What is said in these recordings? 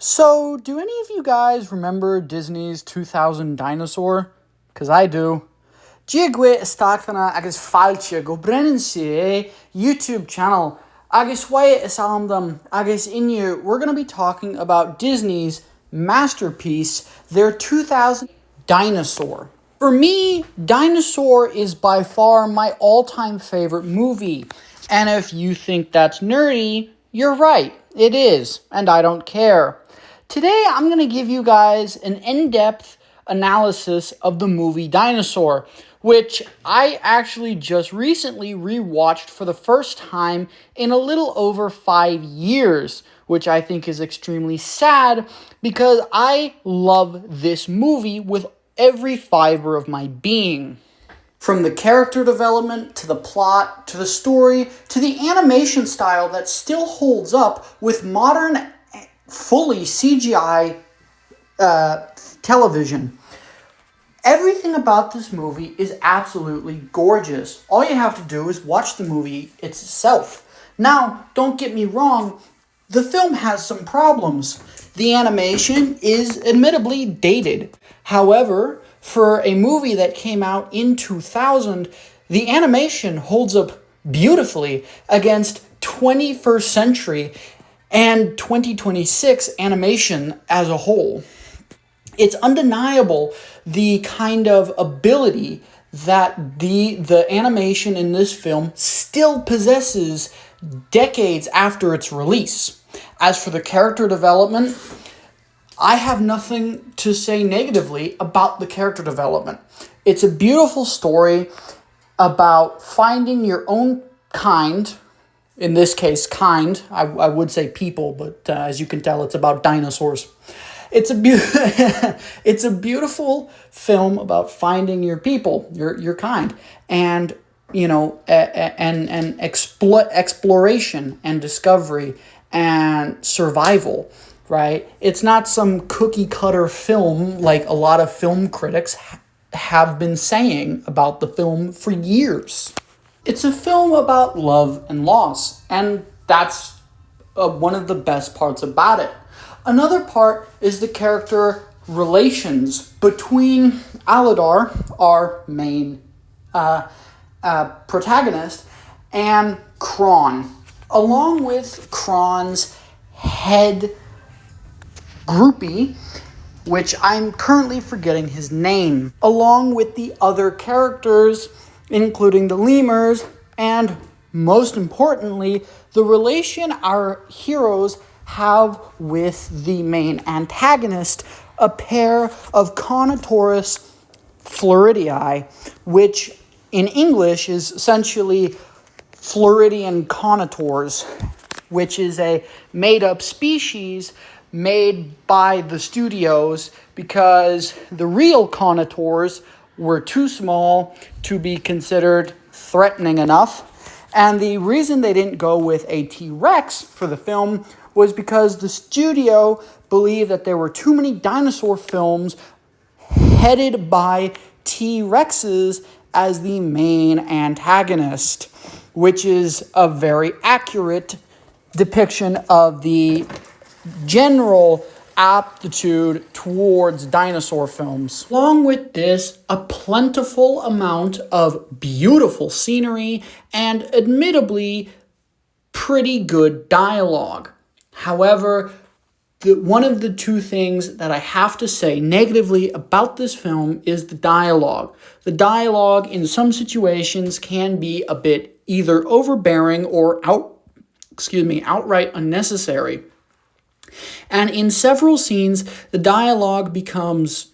So, do any of you guys remember Disney's 2000 Dinosaur? Because I do. Dziękuję istáchtana agus fáilte go brennen si YouTube channel agus wae isamdam agus inyu. We're going to be talking about Disney's masterpiece, their 2000 Dinosaur. For me, Dinosaur is by far my all-time favorite movie. And if you think that's nerdy, you're right. It is, and I don't care. Today, I'm going to give you guys an in-depth analysis of the movie Dinosaur, which I actually just recently rewatched for the first time in a little over 5 years, which I think is extremely sad because I love this movie with every fiber of my being. From the character development, to the plot, to the story, to the animation style that still holds up with modern, fully CGI television. Everything about this movie is absolutely gorgeous. All you have to do is watch the movie itself. Now, don't get me wrong, the film has some problems. The animation is admittedly dated. However, for a movie that came out in 2000, the animation holds up beautifully against 21st century and 2026 animation as a whole. It's undeniable the kind of ability that the animation in this film still possesses decades after its release. As for the character development, I have nothing to say negatively about the character development. It's a beautiful story about finding your own kind. In this case, kind. I would say people, but as you can tell, it's about dinosaurs. It's a beautiful film about finding your people, your kind, and exploration and discovery and survival. Right? It's not some cookie cutter film like a lot of film critics have been saying about the film for years. It's a film about love and loss, and that's one of the best parts about it. Another part is the character relations between Aladar, our main protagonist, and Kron, along with Kron's head groupie, which I'm currently forgetting his name, along with the other characters, including the lemurs, and most importantly, the relation our heroes have with the main antagonist, a pair of Carnotaurus floridii, which in English is essentially Floridian conatours, which is a made-up species made by the studios because the real conatours were too small to be considered threatening enough. And the reason they didn't go with a T-Rex for the film was because the studio believed that there were too many dinosaur films headed by T-Rexes as the main antagonist, which is a very accurate depiction of the general aptitude towards dinosaur films. Along with this, a plentiful amount of beautiful scenery and admittedly pretty good dialogue. However, one of the two things that I have to say negatively about this film is the dialogue. The dialogue in some situations can be a bit either overbearing or outright unnecessary. And in several scenes, the dialogue becomes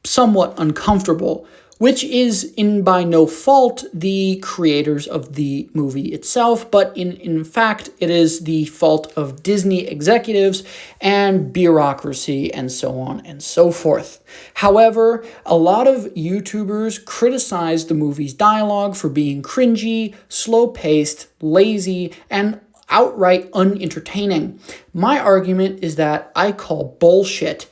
somewhat uncomfortable, which is by no fault the creators of the movie itself, but in fact, it is the fault of Disney executives and bureaucracy and so on and so forth. However, a lot of YouTubers criticize the movie's dialogue for being cringy, slow-paced, lazy, and outright unentertaining. My argument is that I call bullshit.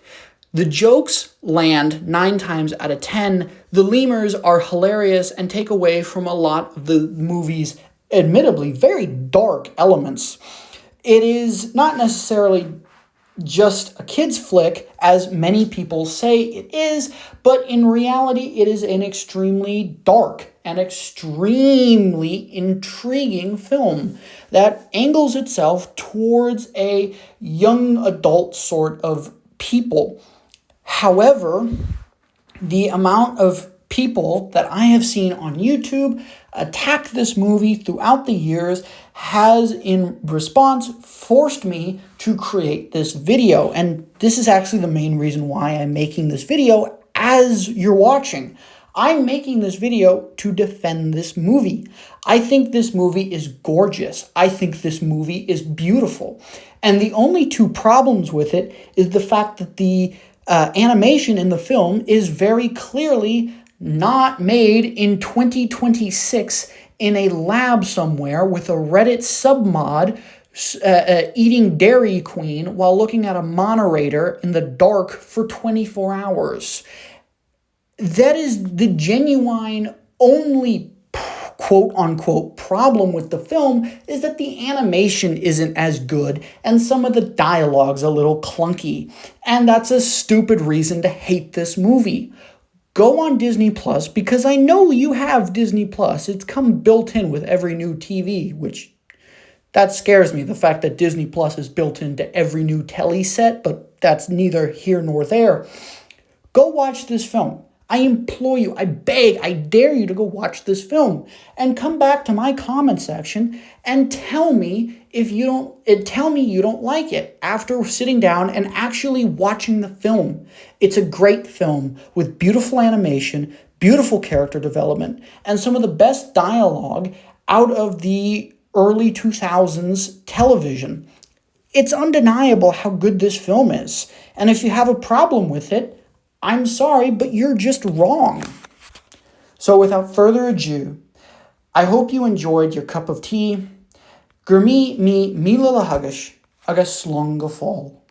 The jokes land 9 times out of 10. The lemurs are hilarious and take away from a lot of the movie's admittedly very dark elements. It is not necessarily just a kid's flick, as many people say it is, but in reality, it is an extremely dark and extremely intriguing film that angles itself towards a young adult sort of people. However, the amount of people that I have seen on YouTube attack this movie throughout the years has, in response, forced me to create this video. And this is actually the main reason why I'm making this video as you're watching. I'm making this video to defend this movie. I think this movie is gorgeous. I think this movie is beautiful. And the only two problems with it is the fact that the animation in the film is very clearly not made in 2026 in a lab somewhere with a Reddit submod eating Dairy Queen while looking at a moderator in the dark for 24 hours. That is the genuine only quote-unquote problem with the film, is that the animation isn't as good and some of the dialogue's a little clunky. And that's a stupid reason to hate this movie. Go on Disney Plus, because I know you have Disney Plus. It's come built in with every new TV, which that scares me, the fact that Disney Plus is built into every new telly set, but that's neither here nor there. Go watch this film. I implore you, I beg, I dare you to go watch this film and come back to my comment section and tell me you don't like it after sitting down and actually watching the film. It's a great film with beautiful animation, beautiful character development, and some of the best dialogue out of the early 2000s television. It's undeniable how good this film is. And if you have a problem with it, I'm sorry, but you're just wrong. So without further ado, I hope you enjoyed your cup of tea. Gurmi mi mila hagish agus slunga fall.